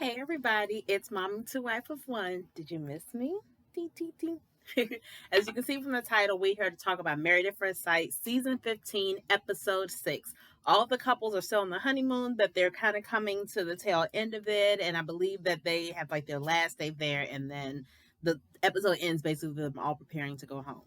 Hey everybody, it's Mom to Wife of One. Did you miss me? Ding, ding, ding. As you can see from the title, we're here to talk about Married at First Sight, Season 15, Episode 6. All the couples are still on the honeymoon, but they're kind of coming to the tail end of it, and I believe that they have like their last day there, and then the episode ends basically with them all preparing to go home.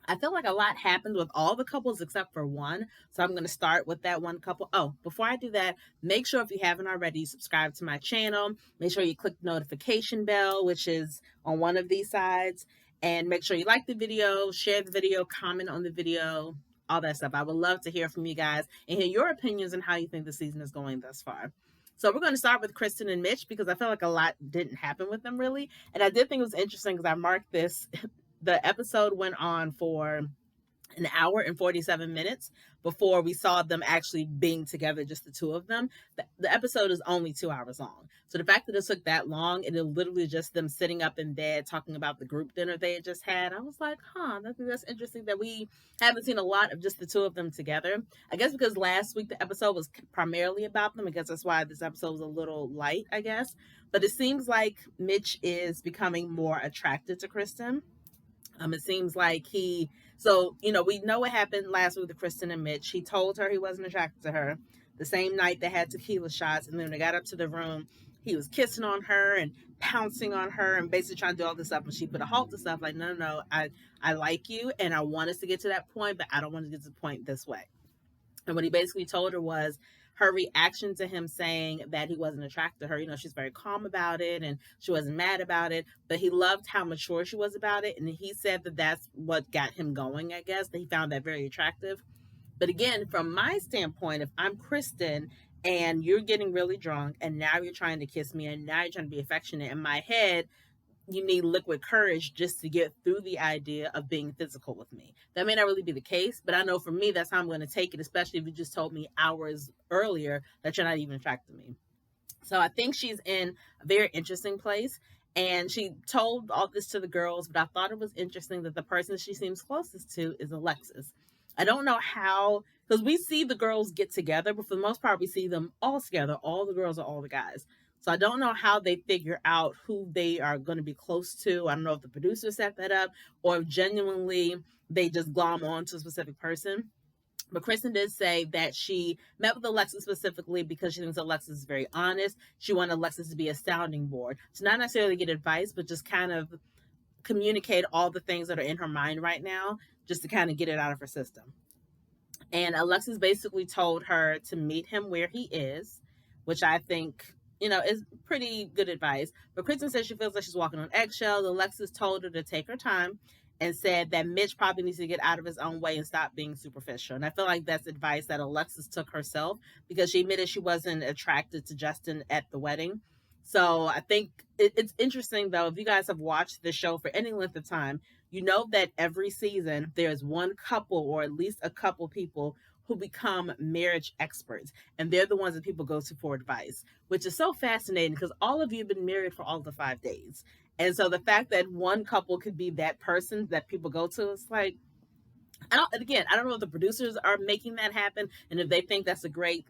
I feel like a lot happened with all the couples except for one. So I'm going to start with that one couple. Oh, before I do that, make sure if you haven't already, subscribe to my channel. Make sure you click the notification bell, which is on one of these sides. And make sure you like the video, share the video, comment on the video, all that stuff. I would love to hear from you guys and hear your opinions on how you think the season is going thus far. So we're going to start with Kristen and Mitch because I feel like a lot didn't happen with them really. And I did think it was interesting because I marked this the episode went on for an hour and 47 minutes before we saw them actually being together, just the two of them. The episode is only 2 hours long. So the fact that it took that long and it literally just them sitting up in bed talking about the group dinner they had just had, I was like, that's interesting that we haven't seen a lot of just the two of them together. I guess because last week the episode was primarily about them. I guess that's why this episode was a little light, I guess. But it seems like Mitch is becoming more attracted to Kristen. It seems like we know what happened last week with Kristen and Mitch. He told her he wasn't attracted to her the same night they had tequila shots. And then when they got up to the room, he was kissing on her and pouncing on her and basically trying to do all this stuff. And she put a halt to stuff like, no, I like you and I want us to get to that point, but I don't want to get to the point this way. And what he basically told her was her reaction to him saying that he wasn't attracted to her. She's very calm about it and she wasn't mad about it, but he loved how mature she was about it. And he said that that's what got him going, I guess, that he found that very attractive. But again, from my standpoint, if I'm Kristen and you're getting really drunk and now you're trying to kiss me and now you're trying to be affectionate, in my head, you need liquid courage just to get through the idea of being physical with me. That may not really be the case, but I know for me, that's how I'm going to take it, especially if you just told me hours earlier that you're not even attracted to me. So I think she's in a very interesting place. And she told all this to the girls, but I thought it was interesting that the person she seems closest to is Alexis. I don't know how, because we see the girls get together, but for the most part, we see them all together. All the girls are all the guys. So I don't know how they figure out who they are going to be close to. I don't know if the producer set that up or if genuinely they just glom on to a specific person. But Kristen did say that she met with Alexis specifically because she thinks Alexis is very honest. She wanted Alexis to be a sounding board. To not necessarily get advice, but just kind of communicate all the things that are in her mind right now, just to kind of get it out of her system. And Alexis basically told her to meet him where he is, which I think is pretty good advice. But Kristen says she feels like she's walking on eggshells. Alexis told her to take her time and said that Mitch probably needs to get out of his own way and stop being superficial. And I feel like that's advice that Alexis took herself because she admitted she wasn't attracted to Justin at the wedding. So I think it's interesting, though, if you guys have watched the show for any length of time, you know that every season there's one couple or at least a couple people who become marriage experts. And they're the ones that people go to for advice, which is so fascinating because all of you have been married for all the 5 days. And so the fact that one couple could be that person that people go to, it's like, I don't know if the producers are making that happen and if they think that's a great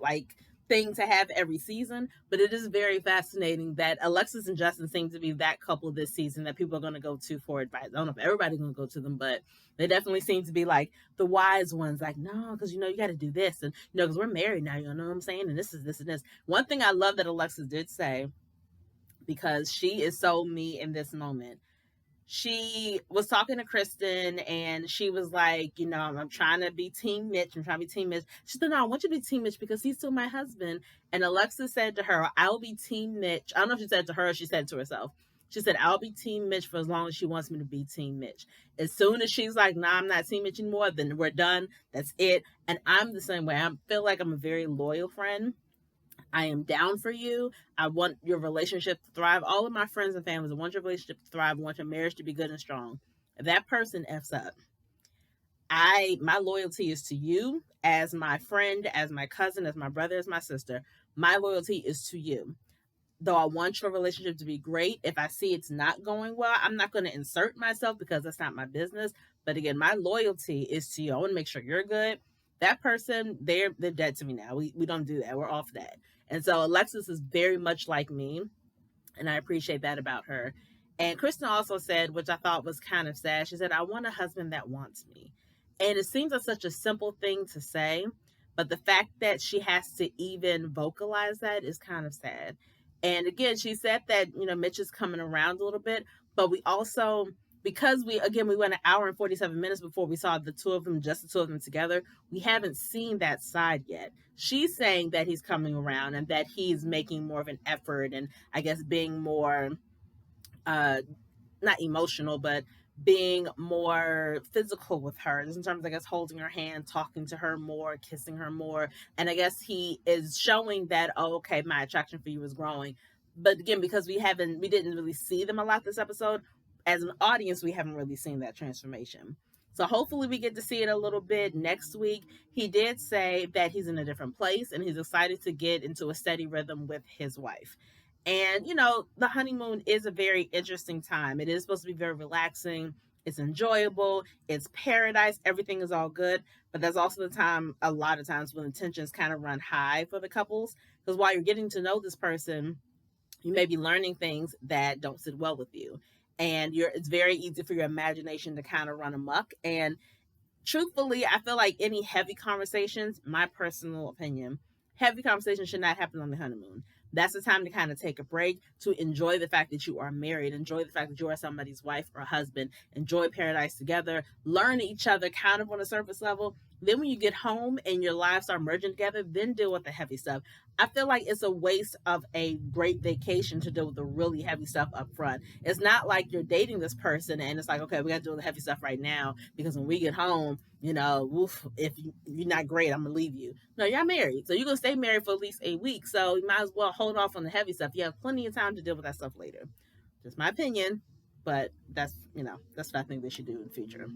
thing to have every season, but it is very fascinating that Alexis and Justin seem to be that couple this season that people are going to go to for advice. I don't know if everybody's going to go to them, but they definitely seem to be like the wise ones, like, no, because you got to do this, and because we're married now, you know what I'm saying, and this is this and this. One thing I love that Alexis did say, because she is so me in this moment, she was talking to Kristen and she was like, I'm trying to be Team Mitch. I'm trying to be Team Mitch. She said, no, I want you to be Team Mitch because he's still my husband. And Alexa said to her, I'll be Team Mitch. I don't know if she said to her or she said to herself. She said, I'll be Team Mitch for as long as she wants me to be Team Mitch. As soon as she's like, nah, I'm not Team Mitch anymore, then we're done. That's it. And I'm the same way. I feel like I'm a very loyal friend. I am down for you. I want your relationship to thrive. All of my friends and families, I want your relationship to thrive. I want your marriage to be good and strong. If that person F's up, my loyalty is to you as my friend, as my cousin, as my brother, as my sister. My loyalty is to you. Though I want your relationship to be great, if I see it's not going well, I'm not going to insert myself because that's not my business. But again, my loyalty is to you. I want to make sure you're good. that person, they're dead to me now. We don't do that. We're off that. And so Alexis is very much like me, and I appreciate that about her. And Kristen also said, which I thought was kind of sad, she said, I want a husband that wants me. And it seems like such a simple thing to say, but the fact that she has to even vocalize that is kind of sad. And again, she said that, Mitch is coming around a little bit, but we also, because we went an hour and 47 minutes before we saw just the two of them together, we haven't seen that side yet. She's saying that he's coming around and that he's making more of an effort and I guess being more not emotional, but being more physical with her, just in terms of, I guess, holding her hand, talking to her more, kissing her more. And I guess he is showing that, oh, okay, my attraction for you is growing. But again, because we didn't really see them a lot this episode, as an audience, we haven't really seen that transformation. So hopefully we get to see it a little bit next week. He did say that he's in a different place and he's excited to get into a steady rhythm with his wife. And, the honeymoon is a very interesting time. It is supposed to be very relaxing. It's enjoyable. It's paradise. Everything is all good. But there's also the time, a lot of times, when the tensions kind of run high for the couples. Because while you're getting to know this person, you may be learning things that don't sit well with you. And it's very easy for your imagination to kind of run amok. And truthfully, I feel like any heavy conversations, my personal opinion, heavy conversations should not happen on the honeymoon. That's the time to kind of take a break, to enjoy the fact that you are married, enjoy the fact that you are somebody's wife or husband, enjoy paradise together, learn each other kind of on a surface level. Then when you get home and your lives are merging together, then deal with the heavy stuff. I feel like it's a waste of a great vacation to deal with the really heavy stuff up front. It's not like you're dating this person and it's like, okay, we got to do the heavy stuff right now because when we get home, if you're not great, I'm going to leave you. No, you're married. So you're going to stay married for at least 8 weeks. So you might as well hold off on the heavy stuff. You have plenty of time to deal with that stuff later. Just my opinion, but that's what I think they should do in the future.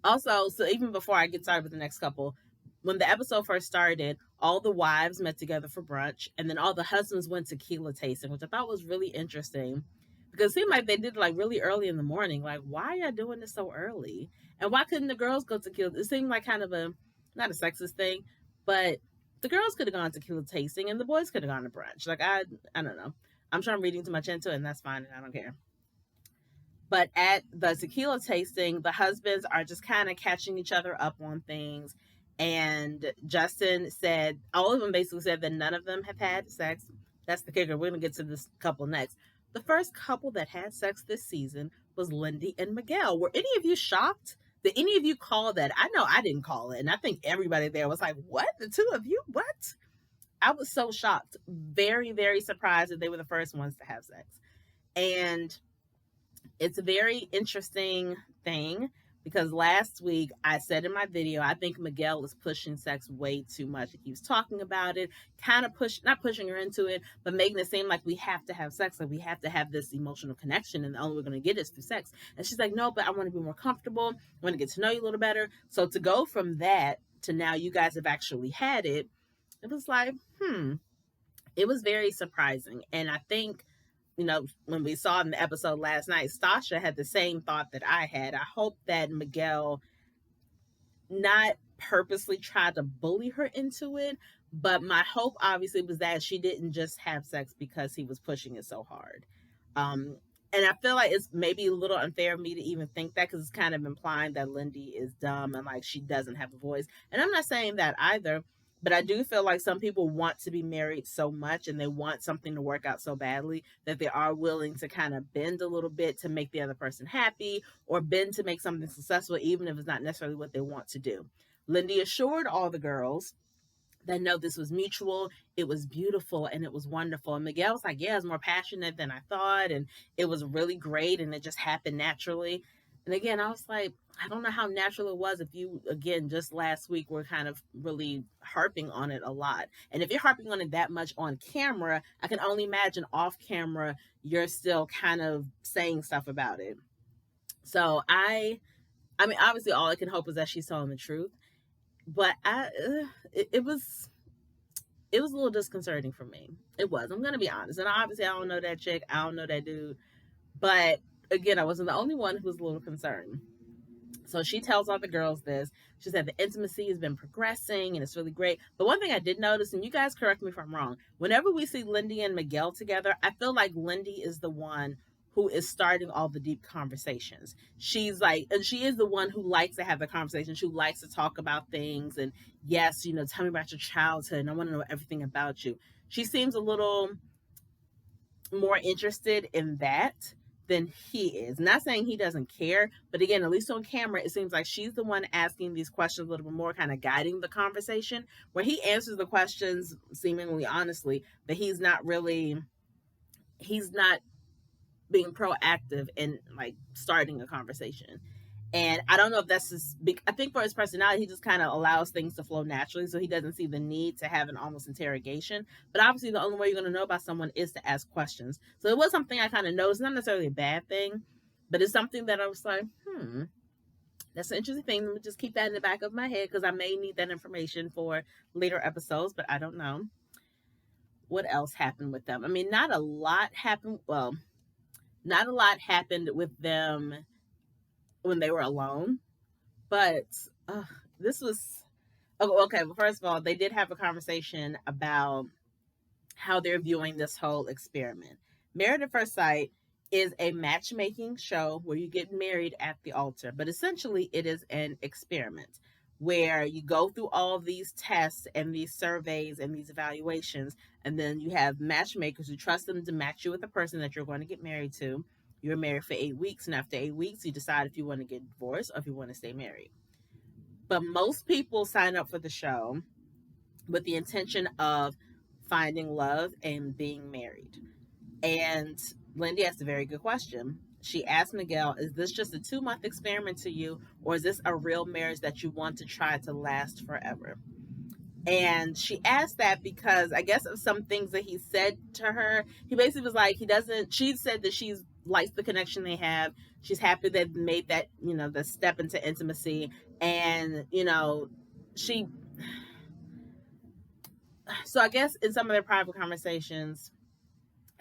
Also, so even before I get started with the next couple, when the episode first started, all the wives met together for brunch, and then all the husbands went tequila tasting, which I thought was really interesting because it seemed like they did it really early in the morning. Like, why are you doing this so early? And why couldn't the girls go tequila? It seemed like kind of not a sexist thing, but the girls could have gone tequila tasting and the boys could have gone to brunch. Like, I don't know. I'm sure I'm reading too much into it, and that's fine, and I don't care. But at the tequila tasting, the husbands are just kind of catching each other up on things. And Justin said, all of them basically said that none of them have had sex. That's the kicker. We're going to get to this couple next. The first couple that had sex this season was Lindy and Miguel. Were any of you shocked? Did any of you call that? I know I didn't call it. And I think everybody there was like, what? The two of you? What? I was so shocked. Very, very surprised that they were the first ones to have sex. And it's a very interesting thing because last week I said in my video, I think Miguel is pushing sex way too much. He keeps talking about it, kind of not pushing her into it, but making it seem like we have to have sex, like we have to have this emotional connection, and the only way we're going to get is through sex. And she's like, no, but I want to be more comfortable. I want to get to know you a little better. So to go from that to now you guys have actually had it, it was like, it was very surprising. And I think, when we saw in the episode last night, Stasha had the same thought that I had. I hope that Miguel not purposely tried to bully her into it, but my hope obviously was that she didn't just have sex because he was pushing it so hard. And I feel like it's maybe a little unfair of me to even think that because it's kind of implying that Lindy is dumb and like she doesn't have a voice. And I'm not saying that either. But I do feel like some people want to be married so much and they want something to work out so badly that they are willing to kind of bend a little bit to make the other person happy or bend to make something successful, even if it's not necessarily what they want to do. Lindy assured all the girls that no, this was mutual, it was beautiful, and it was wonderful. And Miguel was like, yeah, it's more passionate than I thought, and it was really great, and it just happened naturally. And again, I was like, I don't know how natural it was if you, again, just last week, were kind of really harping on it a lot. And if you're harping on it that much on camera, I can only imagine off camera, you're still kind of saying stuff about it. So I mean, obviously all I can hope is that she's telling the truth. But it was a little disconcerting for me. It was. I'm going to be honest. And obviously I don't know that chick. I don't know that dude. But again, I wasn't the only one who was a little concerned. So she tells all the girls this. She said the intimacy has been progressing and it's really great. But one thing I did notice, and you guys correct me if I'm wrong, whenever we see Lindy and Miguel together, I feel like Lindy is the one who is starting all the deep conversations. She's like, and she is the one who likes to have the conversation. She likes to talk about things. And yes, tell me about your childhood. And I want to know everything about you. She seems a little more interested in that than he is. Not saying he doesn't care, but again, at least on camera, it seems like she's the one asking these questions a little bit more, kind of guiding the conversation, where he answers the questions seemingly honestly, but he's not being proactive in like starting a conversation. And I don't know if that's just big. I think for his personality, he just kind of allows things to flow naturally. So he doesn't see the need to have an almost interrogation. But obviously, the only way you're going to know about someone is to ask questions. So it was something I kind of noticed. Not necessarily a bad thing, but it's something that I was like, that's an interesting thing. Let me just keep that in the back of my head because I may need that information for later episodes, but I don't know. What else happened with them? I mean, not a lot happened. Well, not a lot happened with them when they were alone. But this was okay. Well, first of all, they did have a conversation about how they're viewing this whole experiment. Married at First Sight is a matchmaking show where you get married at the altar, but essentially it is an experiment where you go through all of these tests and these surveys and these evaluations, and then you have matchmakers who trust them to match you with the person that you're going to get married to. You're married for 8 weeks, and after 8 weeks, you decide if you want to get divorced or if you want to stay married. But most people sign up for the show with the intention of finding love and being married. And Lindy asked a very good question. She asked Miguel, is this just a 2-month experiment to you, or is this a real marriage that you want to try to last forever? And she asked that because I guess of some things that he said to her. He basically was like, she said that she's likes the connection they have. She's happy they made that, the step into intimacy. And, she, so I guess in some of their private conversations,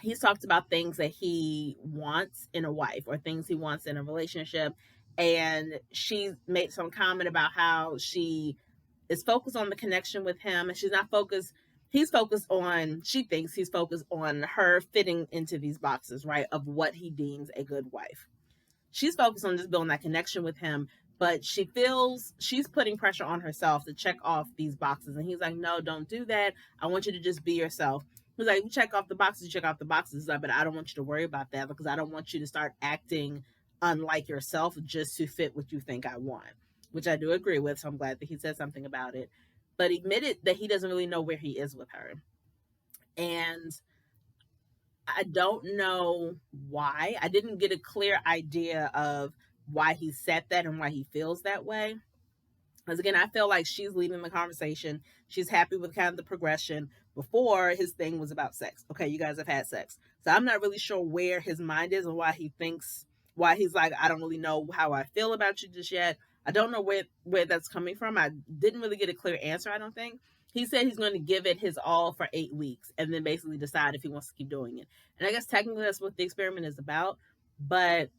he's talked about things that he wants in a wife or things he wants in a relationship. And she made some comment about how she is focused on the connection with him and she's not focused. She thinks he's focused on her fitting into these boxes, right? Of what he deems a good wife. She's focused on just building that connection with him, but she feels she's putting pressure on herself to check off these boxes. And he's like, no, don't do that. I want you to just be yourself. He's like, you check off the boxes, you check off the boxes. But I don't want you to worry about that because I don't want you to start acting unlike yourself just to fit what you think I want, which I do agree with. So I'm glad that he said something about it, but admitted that he doesn't really know where he is with her. And I don't know why. I didn't get a clear idea of why he said that and why he feels that way. Because again, I feel like she's leading the conversation. She's happy with kind of the progression. Before, his thing was about sex. Okay, you guys have had sex. So I'm not really sure where his mind is and why he's like, I don't really know how I feel about you just yet. I don't know where that's coming from. I didn't really get a clear answer, I don't think. He said he's going to give it his all for 8 weeks and then basically decide if he wants to keep doing it. And I guess technically that's what the experiment is about. But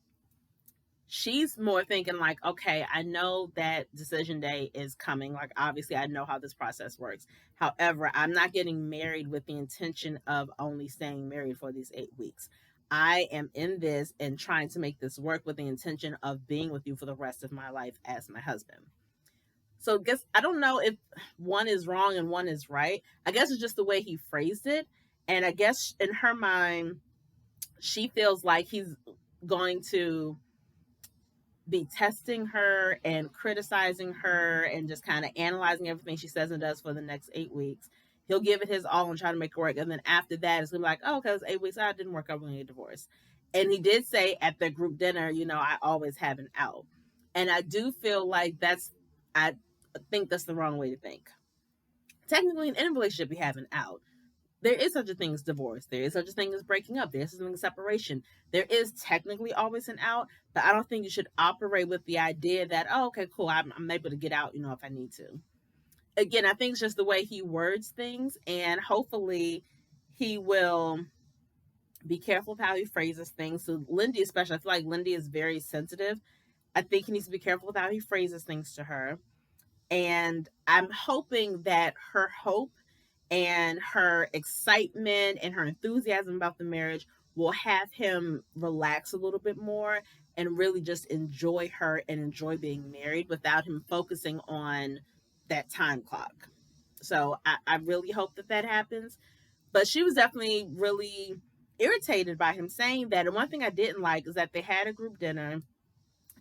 she's more thinking like, okay, I know that decision day is coming. Like, obviously, I know how this process works. However, I'm not getting married with the intention of only staying married for these 8 weeks. I am in this and trying to make this work with the intention of being with you for the rest of my life as my husband. So I don't know if one is wrong and one is right. I guess it's just the way he phrased it. And I guess in her mind, she feels like he's going to be testing her and criticizing her and just kind of analyzing everything she says and does for the next 8 weeks. He'll give it his all and try to make it work. And then after that, it's going to be like, oh, because 8 weeks, it didn't work. I'm going to get divorced. And he did say at the group dinner, I always have an out. And I do feel like I think that's the wrong way to think. Technically, in any relationship, you have an out. There is such a thing as divorce. There is such a thing as breaking up. There is such a thing as separation. There is technically always an out, but I don't think you should operate with the idea that, oh, okay, cool, I'm able to get out, if I need to. Again, I think it's just the way he words things, and hopefully he will be careful with how he phrases things. So Lindy especially, I feel like Lindy is very sensitive I think he needs to be careful with how he phrases things to her. And I'm hoping that her hope and her excitement and her enthusiasm about the marriage will have him relax a little bit more and really just enjoy her and enjoy being married without him focusing on that time clock. So I really hope that that happens. But she was definitely really irritated by him saying that. And one thing I didn't like is that they had a group dinner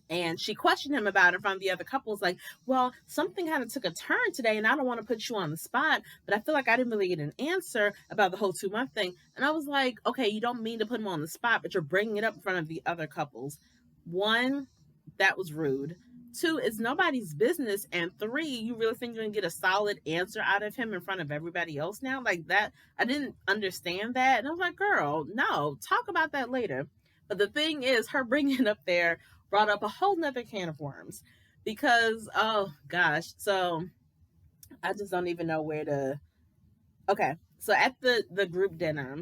and she questioned him about it in front of the other couples, like, well, something kind of took a turn today, and I don't want to put you on the spot, but I feel like I didn't really get an answer about the whole 2 month thing. And I was like, okay, you don't mean to put him on the spot, but you're bringing it up in front of the other couples. One, that was rude. Two, it's nobody's business. And three, you really think you're going to get a solid answer out of him in front of everybody else now? Like that, I didn't understand that. And I was like, girl, no, talk about that later. But the thing is, her bringing it up there brought up a whole nother can of worms because, oh gosh, so I just don't even know where to. Okay, so at the group dinner,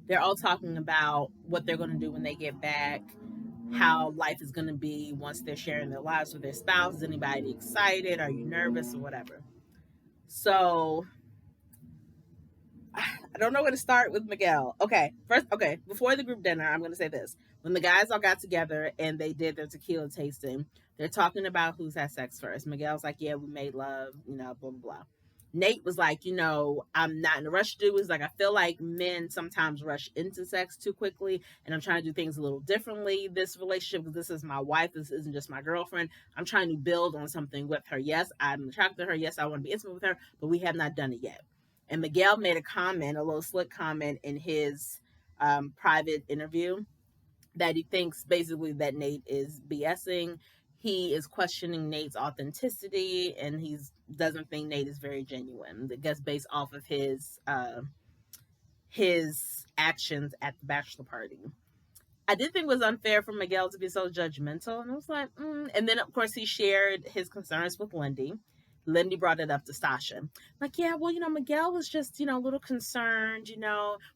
they're all talking about what they're going to do when they get back, how life is going to be once they're sharing their lives with their spouse. Is anybody excited? Are you nervous or whatever? So I don't know where to start with Miguel. Okay, first, okay, before the group dinner, I'm going to say this. When the guys all got together and they did their tequila tasting, they're talking about who's had sex first. Miguel's like, yeah, we made love, blah, blah, blah. Nate was like, I'm not in a rush to do. It's like, I feel like men sometimes rush into sex too quickly, and I'm trying to do things a little differently. This relationship, because this is my wife, this isn't just my girlfriend. I'm trying to build on something with her. Yes, I'm attracted to her. Yes, I want to be intimate with her, but we have not done it yet. And Miguel made a comment, a little slick comment in his private interview that he thinks basically that Nate is BSing. He is questioning Nate's authenticity, and he doesn't think Nate is very genuine. I guess based off of his actions at the bachelor party. I did think it was unfair for Miguel to be so judgmental, and I was like, And then of course he shared his concerns with Lindy. Lindy brought it up to Stasha. Like, yeah, well, Miguel was just, a little concerned,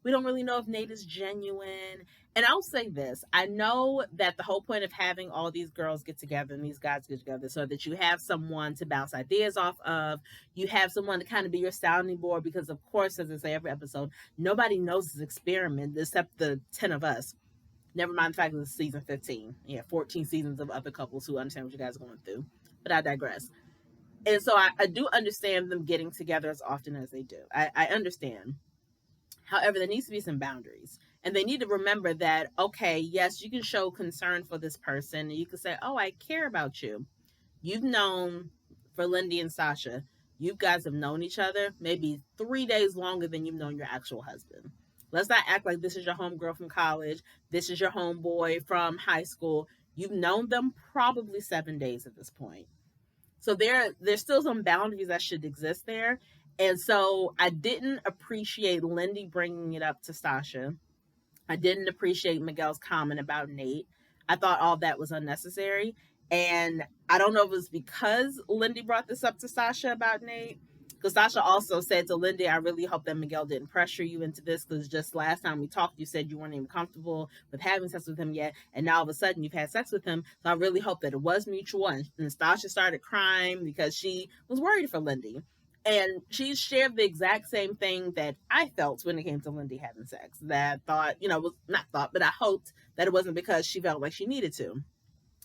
we don't really know if Nate is genuine. And I'll say this. I know that the whole point of having all these girls get together and these guys get together so that you have someone to bounce ideas off of. You have someone to kind of be your sounding board because, of course, as I say every episode, nobody knows this experiment except the 10 of us. Never mind the fact that it's season 15. Yeah, 14 seasons of other couples who understand what you guys are going through. But I digress. And so I do understand them getting together as often as they do. I understand. However, there needs to be some boundaries. And they need to remember that, okay, yes, you can show concern for this person. And you can say, oh, I care about you. You've known, for Lindy and Sasha, you guys have known each other maybe 3 days longer than you've known your actual husband. Let's not act like this is your homegirl from college. This is your homeboy from high school. You've known them probably 7 days at this point. So there's still some boundaries that should exist there. And so I didn't appreciate Lindy bringing it up to Stasha. I didn't appreciate Miguel's comment about Nate. I thought all that was unnecessary. And I don't know if it was because Lindy brought this up to Sasha about Nate. Because Sasha also said to Lindy, I really hope that Miguel didn't pressure you into this, because just last time we talked, you said you weren't even comfortable with having sex with him yet, and now all of a sudden you've had sex with him. So I really hope that it was mutual. And Sasha started crying because she was worried for Lindy. And she shared the exact same thing that I felt when it came to Lindy having sex. That I thought, was not thought, but I hoped that it wasn't because she felt like she needed to.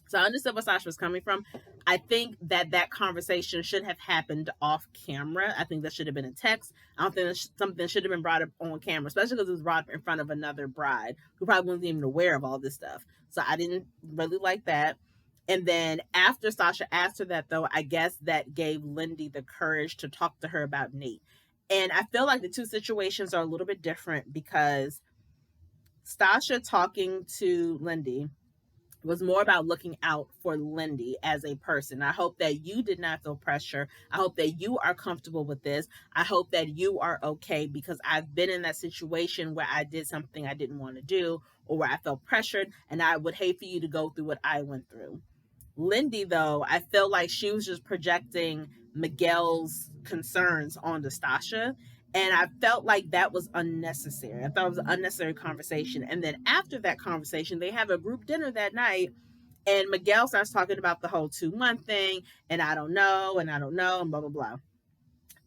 So I understood where Sasha was coming from. I think that conversation should have happened off camera. I think that should have been a text. I don't think something should have been brought up on camera, especially because it was brought up in front of another bride who probably wasn't even aware of all this stuff. So I didn't really like that. And then after Sasha asked her that, though, I guess that gave Lindy the courage to talk to her about Nate. And I feel like the two situations are a little bit different because Sasha talking to Lindy was more about looking out for Lindy as a person. I hope that you did not feel pressure. I hope that you are comfortable with this. I hope that you are okay, because I've been in that situation where I did something I didn't want to do, or where I felt pressured, and I would hate for you to go through what I went through. Lindy, though, I felt like she was just projecting Miguel's concerns onto Stasha. And I felt like that was unnecessary. I thought it was an unnecessary conversation. And then after that conversation, they have a group dinner that night. And Miguel starts talking about the whole 2-month thing, and I don't know, and and blah, blah, blah.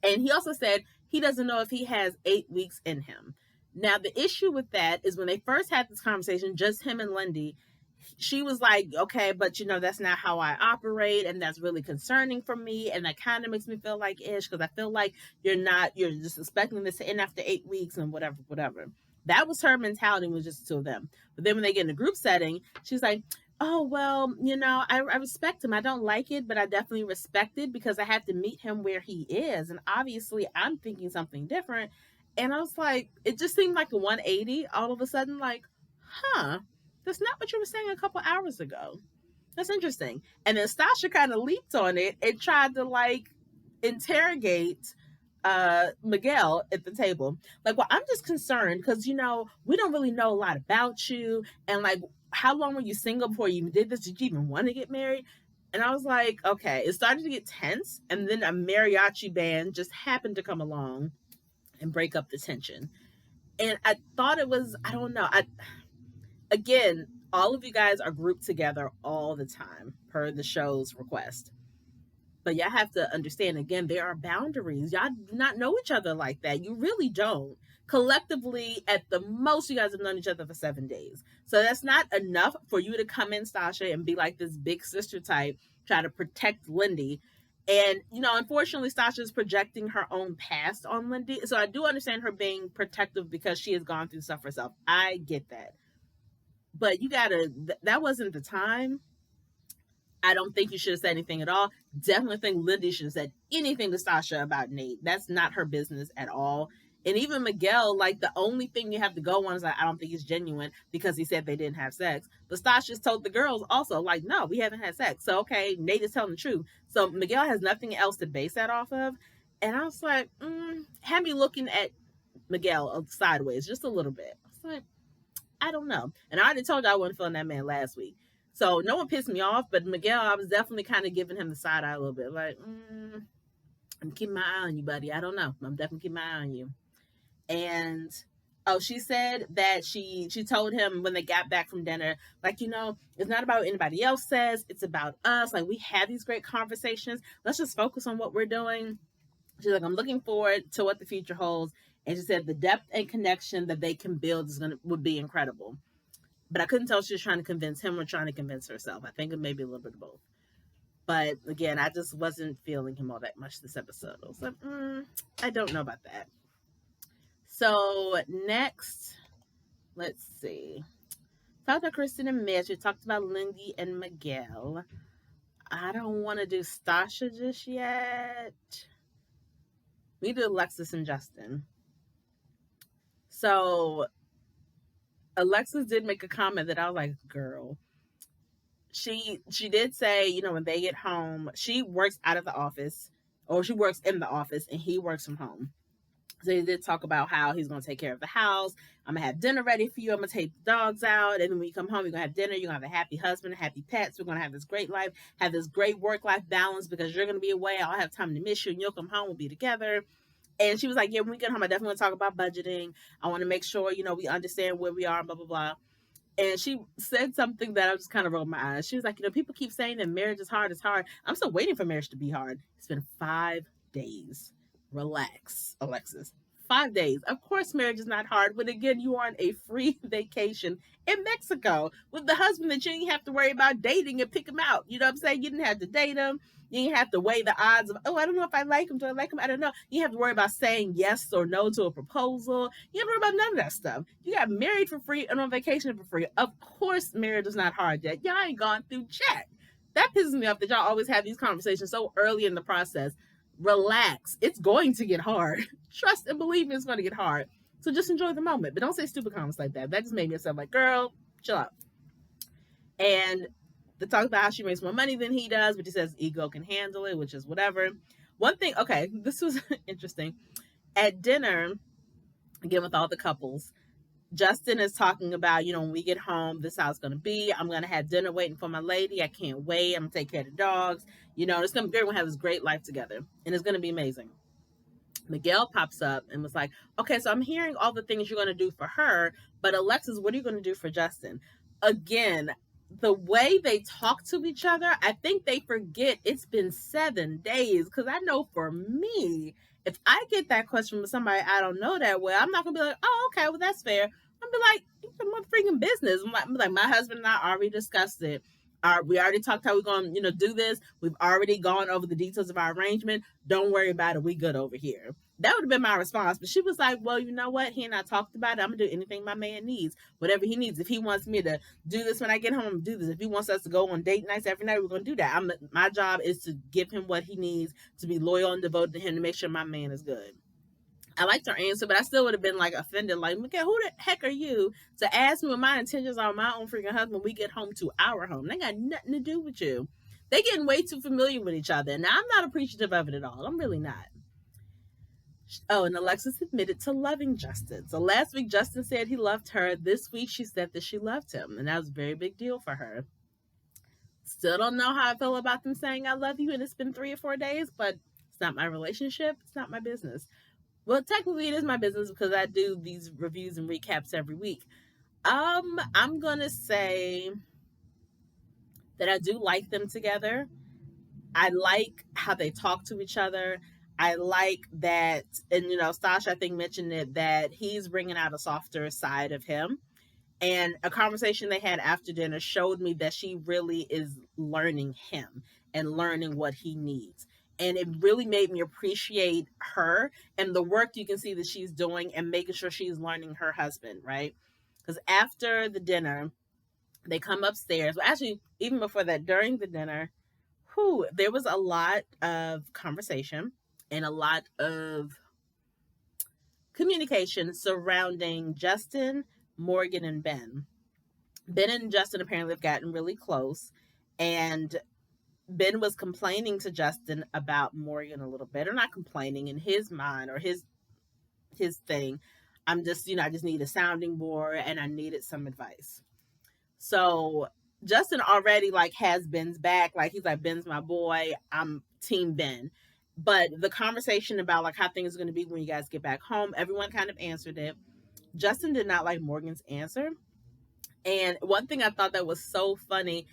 And he also said he doesn't know if he has 8 weeks in him. Now, the issue with that is when they first had this conversation, just him and Lindy, she was like, okay, but that's not how I operate. And that's really concerning for me. And that kind of makes me feel like ish, because I feel like you're just expecting this to end after 8 weeks and whatever, whatever. That was her mentality, was just the two of them. But then when they get in a group setting, she's like, oh, well, I respect him. I don't like it, but I definitely respect it because I have to meet him where he is. And obviously I'm thinking something different. And I was like, it just seemed like a 180 all of a sudden, like, huh, that's not what you were saying a couple hours ago. That's interesting. And then Stasha kind of leaped on it and tried to like interrogate Miguel at the table. Like, well, I'm just concerned because we don't really know a lot about you, and like, how long were you single before you even did this? Did you even want to get married? And I was like, okay. It started to get tense, and then a mariachi band just happened to come along and break up the tension. And I thought it was, I don't know. Again, all of you guys are grouped together all the time per the show's request. But y'all have to understand, again, there are boundaries. Y'all do not know each other like that. You really don't. Collectively, at the most, you guys have known each other for 7 days. So that's not enough for you to come in, Stasha, and be like this big sister type, try to protect Lindy. And, unfortunately, Stasha is projecting her own past on Lindy. So I do understand her being protective because she has gone through stuff herself. I get that. But that wasn't the time. I don't think you should have said anything at all. Definitely think Lindy should have said anything to Stasha about Nate. That's not her business at all. And even Miguel, like, the only thing you have to go on is like, I don't think it's genuine because he said they didn't have sex. But Stasha's told the girls also, like, no, we haven't had sex. So, okay, Nate is telling the truth. So Miguel has nothing else to base that off of. And I was like, had me looking at Miguel sideways just a little bit. I was like, I don't know. And I already told you I wasn't feeling that man last week. So no one pissed me off, but Miguel, I was definitely kind of giving him the side eye a little bit. Like, I'm keeping my eye on you, buddy. I don't know. I'm definitely keeping my eye on you. And she said that she told him when they got back from dinner, like, it's not about what anybody else says. It's about us. Like, we have these great conversations. Let's just focus on what we're doing. She's like, I'm looking forward to what the future holds. And she said the depth and connection that they can build would be incredible. But I couldn't tell if she was trying to convince him or trying to convince herself. I think it may be a little bit of both. But again, I just wasn't feeling him all that much this episode. I was like, I don't know about that. So next, let's see. Talked about Kristen and Mitch. We talked about Lindy and Miguel. I don't want to do Stasha just yet. We do Alexis and Justin. So Alexis did make a comment that I was like, girl. She did say, when they get home, she works out of the office, or she works in the office, and he works from home. So he did talk about how he's going to take care of the house. I'm going to have dinner ready for you. I'm going to take the dogs out. And then when you come home, you're going to have dinner. You're going to have a happy husband, happy pets. We're going to have this great life, have this great work-life balance because you're going to be away. I'll have time to miss you, and you'll come home. We'll be together. And she was like, yeah, when we get home, I definitely want to talk about budgeting. I want to make sure, we understand where we are, blah, blah, blah. And she said something that I just kind of rolled my eyes. She was like, people keep saying that marriage is hard. It's hard. I'm still waiting for marriage to be hard. It's been 5 days. Relax, Alexis. 5 days. Of course, marriage is not hard. But again, you are on a free vacation in Mexico with the husband that you didn't have to worry about dating and pick him out. You know what I'm saying? You didn't have to date him. You didn't have to weigh the odds of, I don't know if I like him. Do I like him? I don't know. You have to worry about saying yes or no to a proposal. You have to worry about none of that stuff. You got married for free and on vacation for free. Of course, marriage is not hard yet. Y'all ain't gone through jack. That pisses me off that y'all always have these conversations so early in the process. Relax. It's going to get hard. Trust and believe me, it's going to get hard. So just enjoy the moment. But don't say stupid comments like that. That just made me upset. Like, girl, chill out. And they talk about how she makes more money than he does, but he says ego can handle it, which is whatever. One thing, okay, this was interesting. At dinner, again with all the couples, Justin is talking about, when we get home, this is how it's going to be. I'm going to have dinner waiting for my lady. I can't wait. I'm going to take care of the dogs. It's going to be great. We're going to have this great life together. And it's going to be amazing. Miguel pops up and was like, okay, so I'm hearing all the things you're going to do for her, but Alexis, what are you going to do for Justin? Again, the way they talk to each other, I think they forget it's been 7 days. Because I know for me, if I get that question from somebody I don't know that well, I'm not gonna be like, "Oh, okay, well that's fair." I'm be like, "My freaking business." I'm like, my husband and I already discussed it. We already talked how we're gonna, do this. We've already gone over the details of our arrangement. Don't worry about it. We good over here. That would have been my response. But she was like, "Well, you know what? He and I talked about it. I'm gonna do anything my man needs, whatever he needs. If he wants me to do this when I get home, do this. If he wants us to go on date nights every night, we're gonna do that. My job is to give him what he needs, to be loyal and devoted to him, to make sure my man is good." I liked her answer, but I still would have been like offended. Like, okay, who the heck are you to ask me what my intentions are on my own freaking husband when we get home to our home? They got nothing to do with you. They getting way too familiar with each other. Now, I'm not appreciative of it at all. I'm really not. Oh, and Alexis admitted to loving Justin. So last week, Justin said he loved her. This week, she said that she loved him. And that was a very big deal for her. Still don't know how I feel about them saying I love you and it's been 3 or 4 days, but it's not my relationship. It's not my business. Well, technically it is my business because I do these reviews and recaps every week. I'm gonna say that I do like them together. I like how they talk to each other. I like that, and Stasha I think mentioned it, that he's bringing out a softer side of him. And a conversation they had after dinner showed me that she really is learning him and learning what he needs. And it really made me appreciate her and the work you can see that she's doing and making sure she's learning her husband, right? Because after the dinner, they come upstairs. Well, actually, even before that, during the dinner, there was a lot of conversation and a lot of communication surrounding Justin, Morgan, and Ben. Ben and Justin apparently have gotten really close, and Ben was complaining to Justin about Morgan a little bit, or not complaining in his mind or his thing. I'm just, I just need a sounding board and I needed some advice. So Justin already like has Ben's back. Like he's like, Ben's my boy. I'm team Ben. But the conversation about like how things are going to be when you guys get back home, everyone kind of answered it. Justin did not like Morgan's answer. And one thing I thought that was so funny,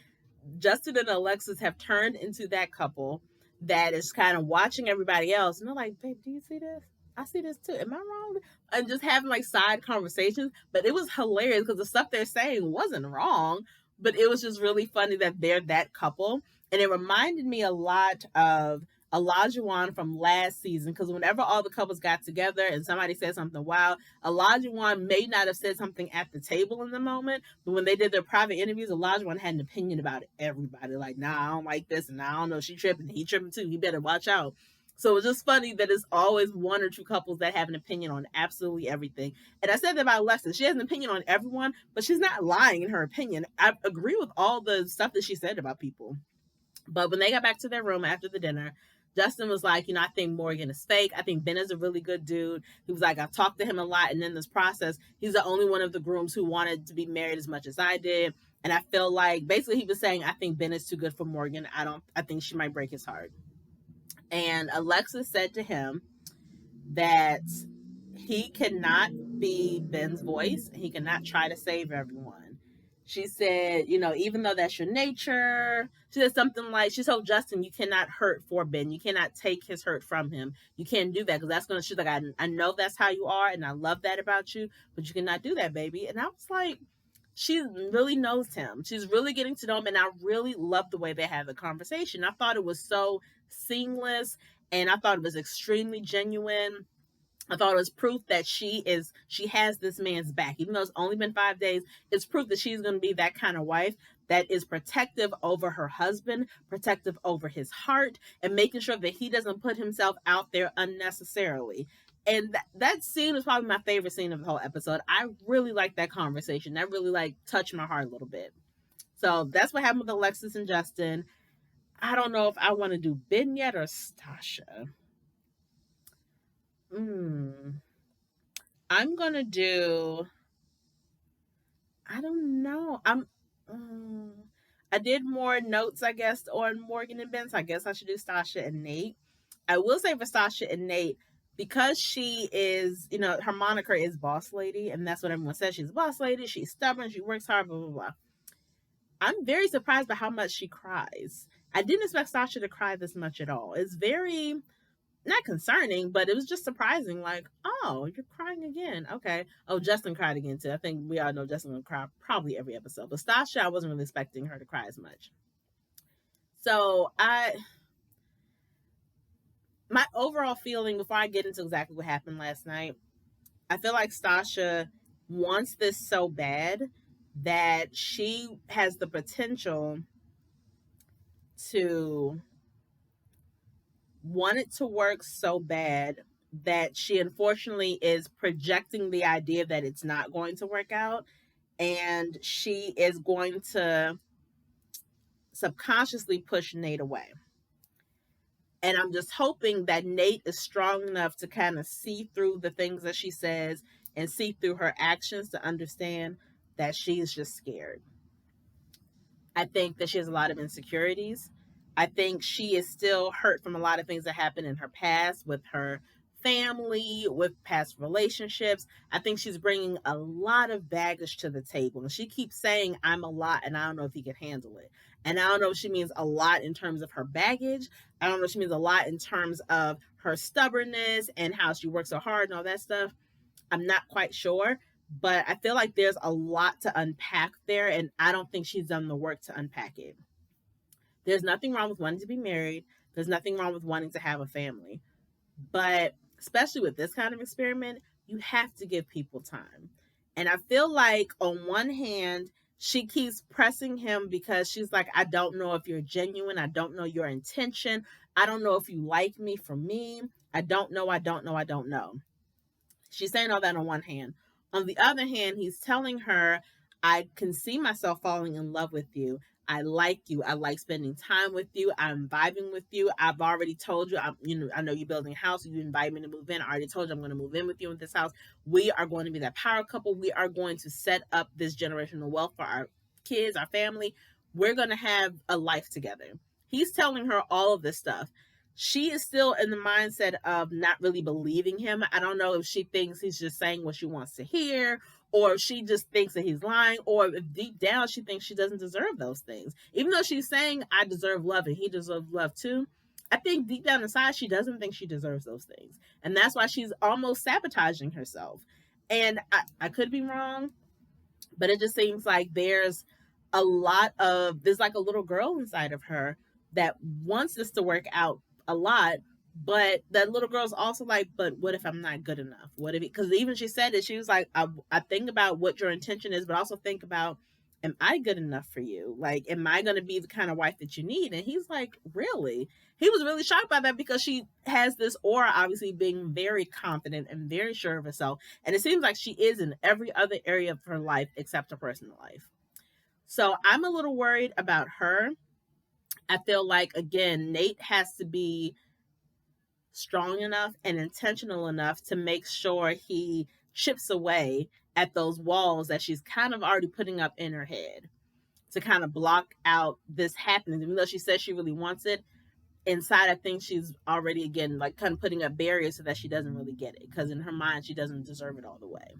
Justin and Alexis have turned into that couple that is kind of watching everybody else. And they're like, babe, do you see this? I see this too. Am I wrong? And just having like side conversations. But it was hilarious because the stuff they're saying wasn't wrong. But it was just really funny that they're that couple. And it reminded me a lot of Olajuwon from last season, because whenever all the couples got together and somebody said something wild, Olajuwon may not have said something at the table in the moment, but when they did their private interviews, Olajuwon had an opinion about everybody. Like, nah, I don't like this, and I don't know, she tripping, he tripping too. You better watch out. So it's just funny that it's always one or two couples that have an opinion on absolutely everything. And I said that about Alexis. She has an opinion on everyone, but she's not lying in her opinion. I agree with all the stuff that she said about people. But when they got back to their room after the dinner, Justin was like, I think Morgan is fake. I think Ben is a really good dude. He was like, I've talked to him a lot. And in this process, he's the only one of the grooms who wanted to be married as much as I did. And I feel like basically he was saying, I think Ben is too good for Morgan. I think she might break his heart. And Alexis said to him that he cannot be Ben's voice. He cannot try to save everyone. She said, even though that's your nature, she said something like, she told Justin, you cannot hurt for Ben. You cannot take his hurt from him. You can't do that because that's going to, she's like, I know that's how you are and I love that about you, but you cannot do that, baby. And I was like, she really knows him. She's really getting to know him. And I really love the way they have the conversation. I thought it was so seamless and I thought it was extremely genuine. I thought it was proof that she has this man's back. Even though it's only been 5 days, it's proof that she's going to be that kind of wife that is protective over her husband, protective over his heart, and making sure that he doesn't put himself out there unnecessarily. And that scene was probably my favorite scene of the whole episode. I really liked that conversation. That really touched my heart a little bit. So that's what happened with Alexis and Justin. I don't know if I want to do Ben yet or Stasha. I'm gonna do. I don't know. I did more notes, I guess, on Morgan and Ben. So I guess I should do Stasha and Nate. I will say for Stasha and Nate, because she is, her moniker is boss lady, and that's what everyone says. She's a boss lady. She's stubborn. She works hard. Blah blah blah. I'm very surprised by how much she cries. I didn't expect Sasha to cry this much at all. It's very not concerning, but it was just surprising. Like, oh, you're crying again. Okay. Oh, Justin cried again too. I think we all know Justin will cry probably every episode. But Sasha, I wasn't really expecting her to cry as much. So my overall feeling before I get into exactly what happened last night, I feel like Stasha wants this so bad that she has the potential to want it to work so bad that she unfortunately is projecting the idea that it's not going to work out, and she is going to subconsciously push Nate away. And I'm just hoping that Nate is strong enough to kind of see through the things that she says and see through her actions to understand that she's just scared. I think that she has a lot of insecurities. I think she is still hurt from a lot of things that happened in her past with her family, with past relationships. I think she's bringing a lot of baggage to the table. And she keeps saying, I'm a lot, and I don't know if he can handle it. And I don't know if she means a lot in terms of her baggage. I don't know if she means a lot in terms of her stubbornness and how she works so hard and all that stuff. I'm not quite sure, but I feel like there's a lot to unpack there, and I don't think she's done the work to unpack it. There's nothing wrong with wanting to be married. There's nothing wrong with wanting to have a family. But especially with this kind of experiment, you have to give people time. And I feel like on one hand, she keeps pressing him because she's like, I don't know if you're genuine. I don't know your intention. I don't know if you like me for me. I don't know. I don't know. I don't know. She's saying all that on one hand. On the other hand, he's telling her, I can see myself falling in love with you. I like you. I like spending time with you. I'm vibing with you. I've already told you, I know you're building a house. You invite me to move in. I already told you I'm going to move in with you in this house. We are going to be that power couple. We are going to set up this generational wealth for our kids, our family. We're going to have a life together. He's telling her all of this stuff. She is still in the mindset of not really believing him. I don't know if she thinks he's just saying what she wants to hear, or if she just thinks that he's lying, or if deep down she thinks she doesn't deserve those things. Even though she's saying, I deserve love and he deserves love too, I think deep down inside she doesn't think she deserves those things. And that's why she's almost sabotaging herself. And I could be wrong, but it just seems like there's like a little girl inside of her that wants this to work out a lot, but that little girl's also like, but what if I'm not good enough? What if, because even she said it, she was like, I think about what your intention is, but also think about, am I good enough for you? Like, am I going to be the kind of wife that you need? And he's like, really? He was really shocked by that because she has this aura, obviously being very confident and very sure of herself. And it seems like she is in every other area of her life except her personal life. So I'm a little worried about her. I feel like, again, Nate has to be strong enough and intentional enough to make sure he chips away at those walls that she's kind of already putting up in her head to kind of block out this happening. Even though she says she really wants it, inside I think she's already, again, like kind of putting up barriers so that she doesn't really get it, because in her mind she doesn't deserve it all the way.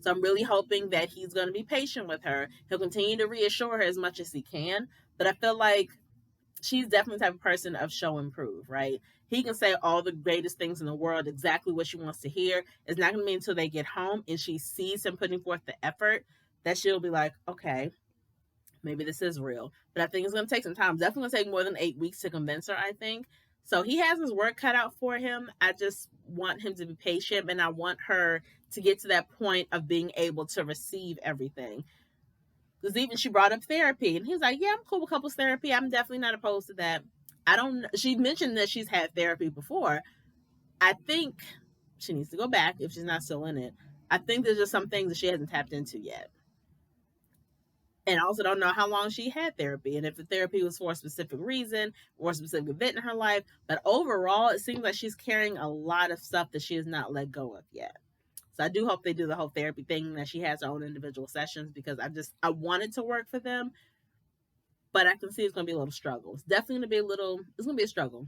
So I'm really hoping that he's going to be patient with her. He'll continue to reassure her as much as he can, but I feel like she's definitely the type of person of show and prove, right? He can say all the greatest things in the world, exactly what she wants to hear. It's not going to be until they get home and she sees him putting forth the effort that she'll be like, okay, maybe this is real. But I think it's going to take some time. Definitely going to take more than 8 weeks to convince her, I think. So he has his work cut out for him. I just want him to be patient, and I want her to get to that point of being able to receive everything. Because even she brought up therapy, and he was like, yeah, I'm cool with couples therapy. I'm definitely not opposed to that. She mentioned that she's had therapy before. I think she needs to go back if she's not still in it. I think there's just some things that she hasn't tapped into yet. And I also don't know how long she had therapy and if the therapy was for a specific reason or a specific event in her life. But overall, it seems like she's carrying a lot of stuff that she has not let go of yet. So I do hope they do the whole therapy thing, that she has her own individual sessions, because I want it to work for them, but I can see it's going to be a little struggle. It's definitely going to be a struggle.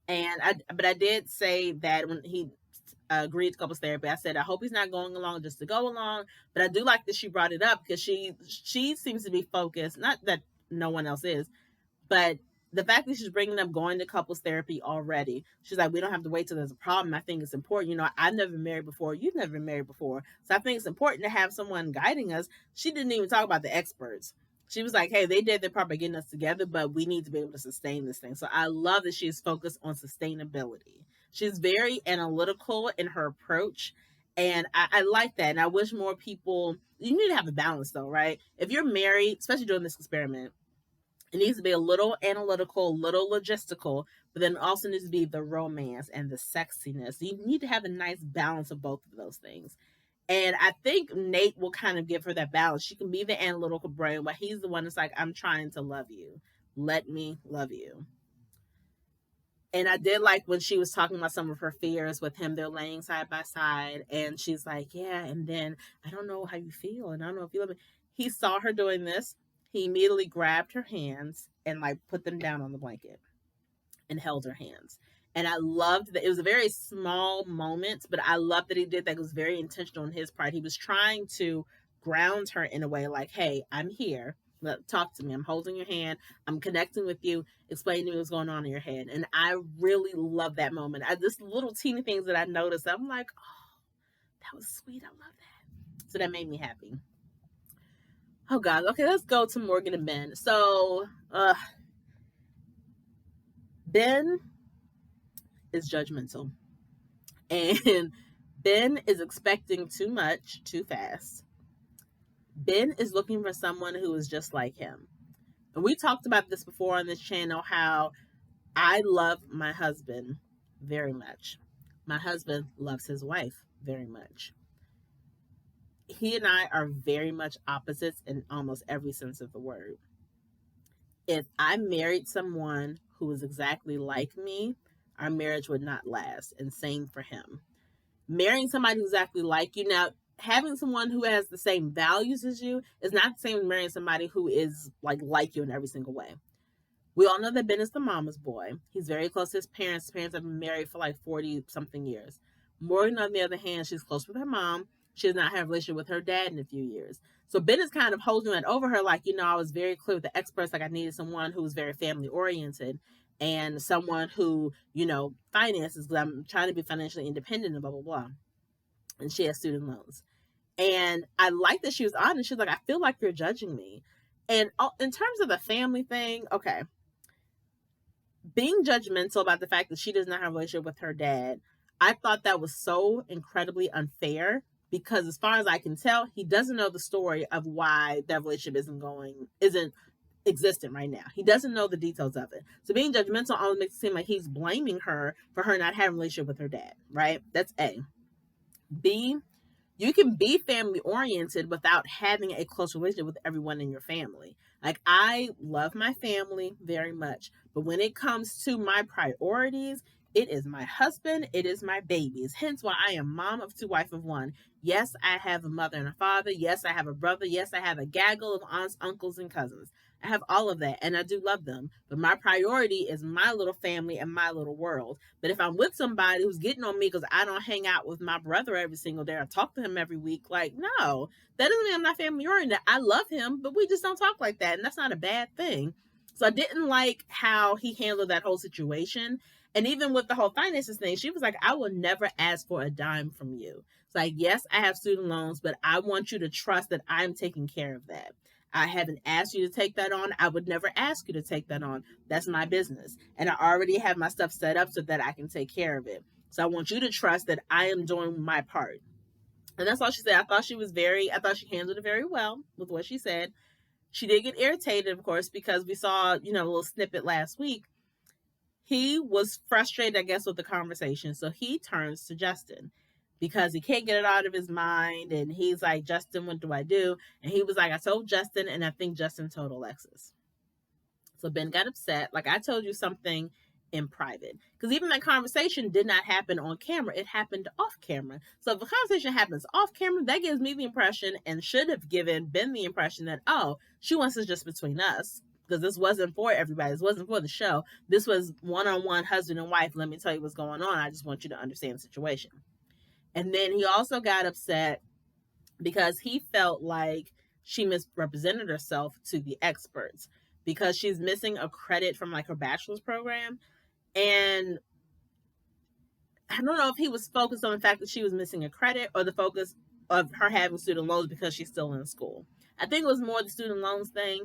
But I did say that when he agreed to couples therapy. I said I hope he's not going along just to go along, but I do like that she brought it up because she seems to be focused. Not that no one else is, but the fact that she's bringing up going to couples therapy already, she's like, we don't have to wait till there's a problem. I think it's important. You know, I've never been married before. You've never been married before. So I think it's important to have someone guiding us. She didn't even talk about the experts. She was like, hey, they did their part by getting us together, but we need to be able to sustain this thing. So I love that she's focused on sustainability. She's very analytical in her approach. And I like that. And I wish more people, you need to have a balance though, right? If you're married, especially during this experiment, it needs to be a little analytical, a little logistical, but then also needs to be the romance and the sexiness. You need to have a nice balance of both of those things. And I think Nate will kind of give her that balance. She can be the analytical brain, but he's the one that's like, I'm trying to love you. Let me love you. And I did like when she was talking about some of her fears with him. They're laying side by side, and she's like, yeah, and then I don't know how you feel, and I don't know if you love me. He saw her doing this. He immediately grabbed her hands and like put them down on the blanket and held her hands. And I loved that. It was a very small moment, but I loved that he did that. It was very intentional on his part. He was trying to ground her in a way like, hey, I'm here. Talk to me. I'm holding your hand. I'm connecting with you. Explain to me what's going on in your head. And I really love that moment. Just little teeny things that I noticed. I'm like, oh, that was sweet. I love that. So that made me happy. Oh God. Okay, let's go to Morgan and Ben. So Ben is judgmental. And Ben is expecting too much too fast. Ben is looking for someone who is just like him. And we talked about this before on this channel, how I love my husband very much. My husband loves his wife very much. He and I are very much opposites in almost every sense of the word. If I married someone who was exactly like me, our marriage would not last. And same for him. Marrying somebody who's exactly like you, now having someone who has the same values as you is not the same as marrying somebody who is like you in every single way. We all know that Ben is the mama's boy. He's very close to his parents. His parents have been married for like 40 something years. Morgan, on the other hand, she's close with her mom. She does not have a relationship with her dad in a few years. So Ben is kind of holding it over her, like, you know, I was very clear with the experts, like I needed someone who was very family oriented and someone who, you know, finances, because I'm trying to be financially independent and blah, blah, blah. And she has student loans. And I like that she was honest. She's like, I feel like you're judging me. And in terms of the family thing, okay, being judgmental about the fact that she does not have a relationship with her dad, I thought that was so incredibly unfair because as far as I can tell, he doesn't know the story of why that relationship isn't existent right now. He doesn't know the details of it. So being judgmental always makes it seem like he's blaming her for her not having a relationship with her dad, right? That's A. B, you can be family oriented without having a close relationship with everyone in your family. Like, I love my family very much, but when it comes to my priorities, it is my husband, it is my babies. Hence why I am mom of two, wife of one. Yes, I have a mother and a father. Yes, I have a brother. Yes, I have a gaggle of aunts, uncles, and cousins. I have all of that, and I do love them. But my priority is my little family and my little world. But if I'm with somebody who's getting on me because I don't hang out with my brother every single day or talk to him every week, like, no, that doesn't mean I'm not family oriented. I love him, but we just don't talk like that, and that's not a bad thing. So I didn't like how he handled that whole situation. And even with the whole finances thing, she was like, I will never ask for a dime from you. It's like, yes, I have student loans, but I want you to trust that I'm taking care of that. I haven't asked you to take that on. I would never ask you to take that on. That's my business. And I already have my stuff set up so that I can take care of it. So I want you to trust that I am doing my part. And that's all she said. I thought she handled it very well with what she said. She did get irritated, of course, because we saw, you know, a little snippet last week. He was frustrated, I guess, with the conversation. So he turns to Justin because he can't get it out of his mind. And he's like, Justin, what do I do? And he was like, I told Justin, and I think Justin told Alexis. So Ben got upset. Like, I told you something in private. Because even that conversation did not happen on camera. It happened off camera. So if the conversation happens off camera, that gives me the impression and should have given Ben the impression that, oh, she wants this just between us. Because this wasn't for everybody. This wasn't for the show. This was one-on-one husband and wife. Let me tell you what's going on. I just want you to understand the situation. And then he also got upset because he felt like she misrepresented herself to the experts because she's missing a credit from like her bachelor's program. And I don't know if he was focused on the fact that she was missing a credit or the focus of her having student loans because she's still in school. I think it was more the student loans thing,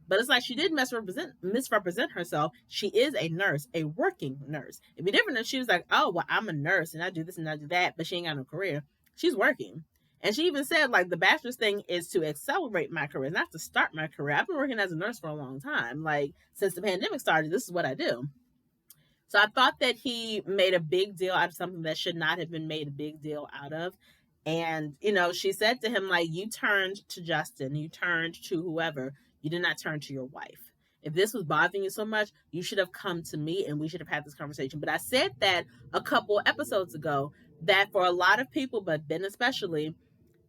but it's like she did misrepresent herself. She is a nurse, a working nurse. It'd be different if she was like, oh, well, I'm a nurse and I do this and I do that, but she ain't got no career. She's working. And she even said, like, the bachelor's thing is to accelerate my career, not to start my career. I've been working as a nurse for a long time. Like, since the pandemic started, this is what I do. So I thought that he made a big deal out of something that should not have been made a big deal out of. And, she said to him, like, you turned to Justin, you turned to whoever, you did not turn to your wife. If this was bothering you so much, you should have come to me and we should have had this conversation. But I said that a couple episodes ago, that for a lot of people, but Ben especially,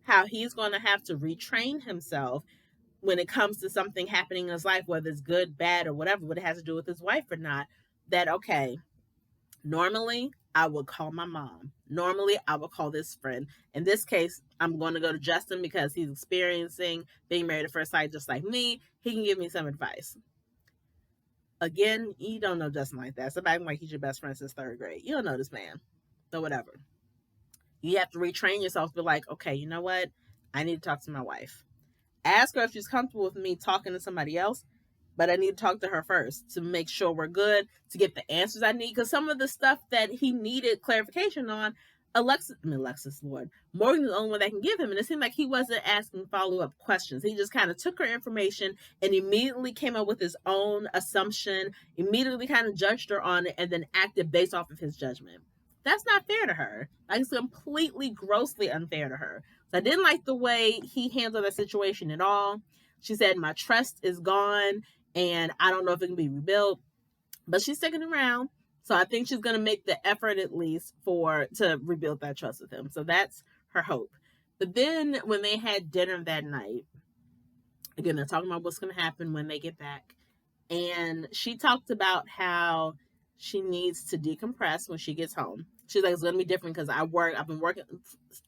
how he's going to have to retrain himself when it comes to something happening in his life, whether it's good, bad, or whatever, what it has to do with his wife or not, that, okay, normally I would call my mom. Normally I would call this friend. In this case, I'm going to go to Justin because he's experiencing being married at first sight just like me. He can give me some advice. Again, you don't know Justin like that. Somebody like he's your best friend since third grade. You don't know this man. So whatever. You have to retrain yourself to be like, okay, you know what? I need to talk to my wife. Ask her if she's comfortable with me talking to somebody else, but I need to talk to her first to make sure we're good, to get the answers I need. Because some of the stuff that he needed clarification on, Lord, Morgan's the only one that can give him. And it seemed like he wasn't asking follow-up questions. He just kind of took her information and immediately came up with his own assumption, immediately kind of judged her on it, and then acted based off of his judgment. That's not fair to her. Like, it's completely, grossly unfair to her. So I didn't like the way he handled that situation at all. She said, my trust is gone and I don't know if it can be rebuilt, but she's sticking around. So I think she's going to make the effort at least to rebuild that trust with him. So that's her hope. But then when they had dinner that night, again, they're talking about what's going to happen when they get back. And she talked about how she needs to decompress when she gets home. She's like, it's going to be different because I've been working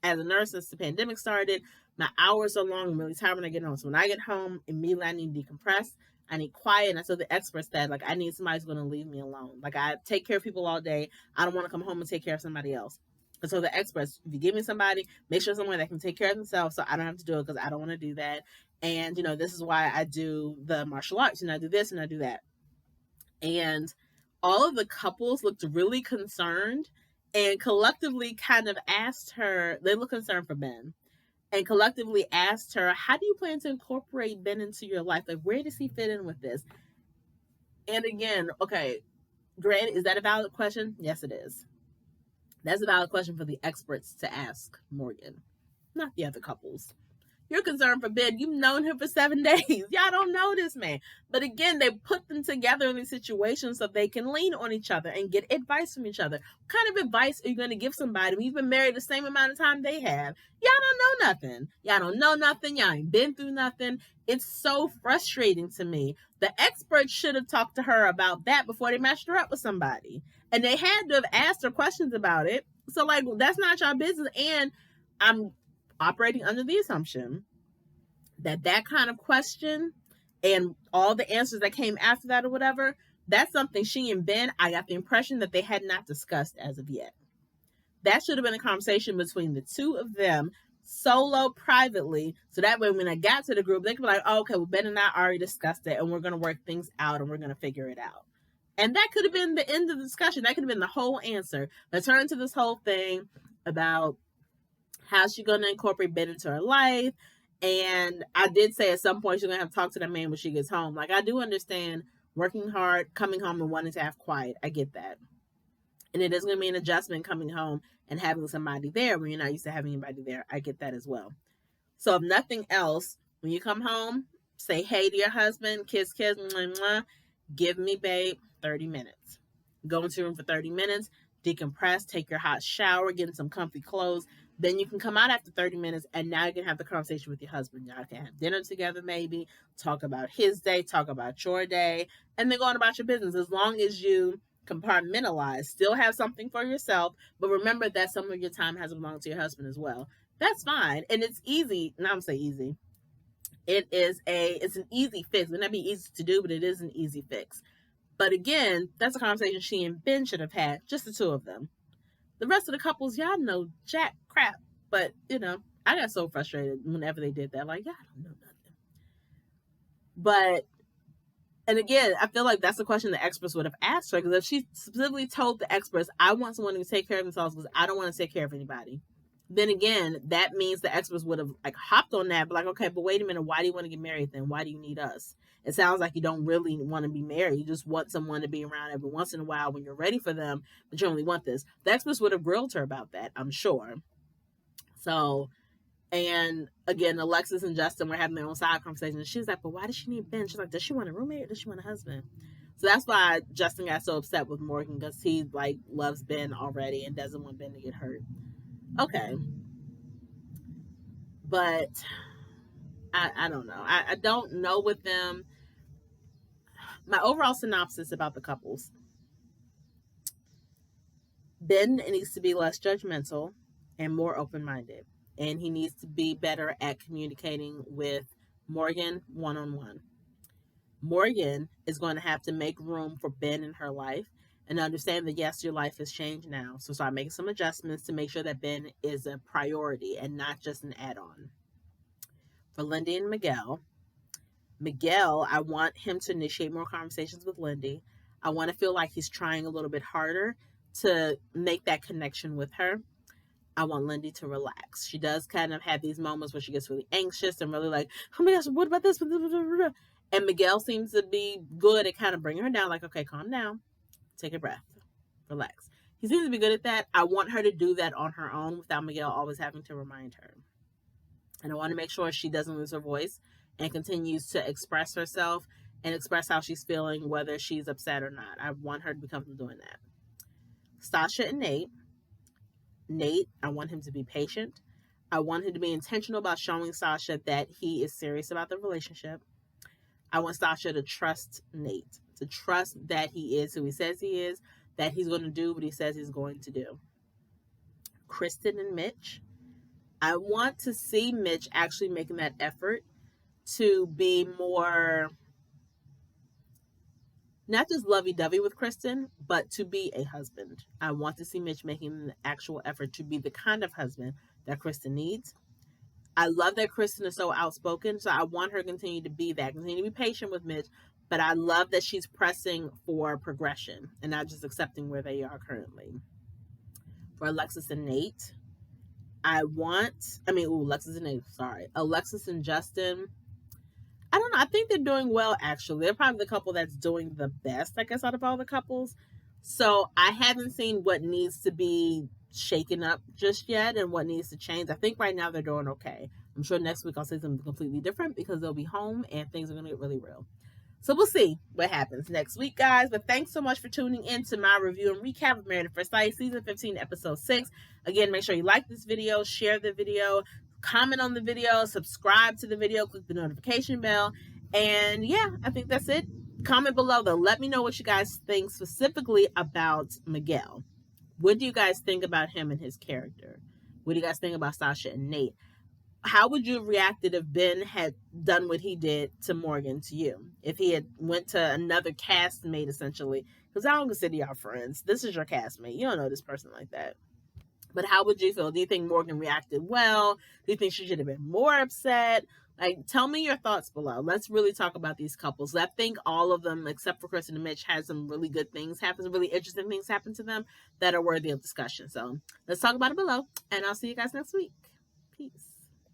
as a nurse since the pandemic started. My hours are long. I'm really tired when I get home. So when I get home, immediately I need to decompress. I need quiet. And I told the experts that, like, I need somebody who's going to leave me alone. Like, I take care of people all day. I don't want to come home and take care of somebody else. And so the experts, if you give me somebody, make sure someone that can take care of themselves so I don't have to do it because I don't want to do that. And, this is why I do the martial arts and I do this and I do that. And all of the couples looked really concerned and collectively kind of asked her, they look concerned for Ben, and collectively asked her, how do you plan to incorporate Ben into your life? Like, where does he fit in with this? And again, okay, granted, is that a valid question? Yes, it is. That's a valid question for the experts to ask Morgan, not the other couples. You're concerned for Ben. You've known him for 7 days. Y'all don't know this man. But again, they put them together in these situations so they can lean on each other and get advice from each other. What kind of advice are you going to give somebody when you've been married the same amount of time they have? Y'all don't know nothing. Y'all don't know nothing. Y'all ain't been through nothing. It's so frustrating to me. The experts should have talked to her about that before they matched her up with somebody. And they had to have asked her questions about it. So, like, well, that's not your business. And I'm operating under the assumption that kind of question and all the answers that came after that or whatever, that's something she and Ben, I got the impression that they had not discussed as of yet. That should have been a conversation between the two of them, solo, privately, so that way when I got to the group, they could be like, oh, okay, well, Ben and I already discussed it and we're going to work things out and we're going to figure it out. And that could have been the end of the discussion. That could have been the whole answer. But turn to this whole thing about how's she going to incorporate Ben into her life. And I did say at some point she's going to have to talk to that man when she gets home. Like, I do understand working hard, coming home and wanting to have quiet. I get that. And it is going to be an adjustment coming home and having somebody there when you're not used to having anybody there. I get that as well. So if nothing else, when you come home, say hey to your husband, kiss, kiss, mwah, mwah, give me, babe, 30 minutes. Go into your room for 30 minutes, decompress, take your hot shower, get in some comfy clothes. Then you can come out after 30 minutes and now you can have the conversation with your husband. Y'all can have dinner together maybe, talk about his day, talk about your day, and then go on about your business. As long as you Compartmentalize. Still have something for yourself, but remember that some of your time has belonged to your husband as well. That's fine. And it's easy. Not I'm say easy. It's an easy fix. It may not be easy to do, but it is an easy fix. But again, that's a conversation she and Ben should have had, just the two of them. The rest of the couples, y'all know jack crap. But, I got so frustrated whenever they did that. Like, y'all don't know nothing. But, and again, I feel like that's the question the experts would have asked her. Because if she specifically told the experts, I want someone to take care of themselves because I don't want to take care of anybody. Then again, that means the experts would have like hopped on that, but like, okay, but wait a minute, why do you want to get married then? Why do you need us? It sounds like you don't really want to be married. You just want someone to be around every once in a while when you're ready for them, but you only want this. The experts would have grilled her about that, I'm sure. So, and again, Alexis and Justin were having their own side conversation. And she's like, but why does she need Ben? She's like, does she want a roommate or does she want a husband? So that's why Justin got so upset with Morgan, because he like loves Ben already and doesn't want Ben to get hurt. Okay. But I don't know. I don't know with them. My overall synopsis about the couples. Ben needs to be less judgmental and more open-minded. And he needs to be better at communicating with Morgan one-on-one. Morgan is going to have to make room for Ben in her life and understand that, yes, your life has changed now. So start making some adjustments to make sure that Ben is a priority and not just an add-on. For Lindy and Miguel, I want him to initiate more conversations with Lindy. I want to feel like he's trying a little bit harder to make that connection with her. I want Lindy to relax. She does kind of have these moments where she gets really anxious and really like, oh my gosh, what about this? And Miguel seems to be good at kind of bringing her down, like, okay, calm down, take a breath, relax. He seems to be good at that. I want her to do that on her own without Miguel always having to remind her. And I want to make sure she doesn't lose her voice and continues to express herself and express how she's feeling, whether she's upset or not. I want her to be comfortable doing that. Sasha and Nate, I want him to be patient. I want him to be intentional about showing Sasha that he is serious about the relationship. I want Sasha to trust Nate, to trust that he is who he says he is, that he's going to do what he says he's going to do. Kristen and Mitch, I want to see Mitch actually making that effort to be more, not just lovey-dovey with Kristen, but to be a husband. I want to see Mitch making an actual effort to be the kind of husband that Kristen needs. I love that Kristen is so outspoken, so I want her to continue to be that, continue to be patient with Mitch, but I love that she's pressing for progression and not just accepting where they are currently. For Alexis and Nate, Alexis and Justin, I don't know. I think they're doing well, actually. They're probably the couple that's doing the best, I guess, out of all the couples. So I haven't seen what needs to be shaken up just yet and what needs to change. I think right now they're doing okay. I'm sure next week I'll say something completely different because they'll be home and things are going to get really real. So we'll see what happens next week, guys. But thanks so much for tuning in to my review and recap of Married at First Sight, Season 15, Episode 6. Again, make sure you like this video, share the video, comment on the video, subscribe to the video, click the notification bell. And yeah, I think that's it. Comment below, though. Let me know what you guys think specifically about Miguel. What do you guys think about him and his character? What do you guys think about Sasha and Nate? How would you have reacted if Ben had done what he did to Morgan, to you? If he had went to another castmate, essentially. Because I don't consider y'all friends. This is your castmate. You don't know this person like that. But how would you feel? Do you think Morgan reacted well? Do you think she should have been more upset? Like, tell me your thoughts below. Let's really talk about these couples. I think all of them, except for Kristen and Mitch, had some really good things happen, some really interesting things happen to them that are worthy of discussion. So let's talk about it below. And I'll see you guys next week. Peace.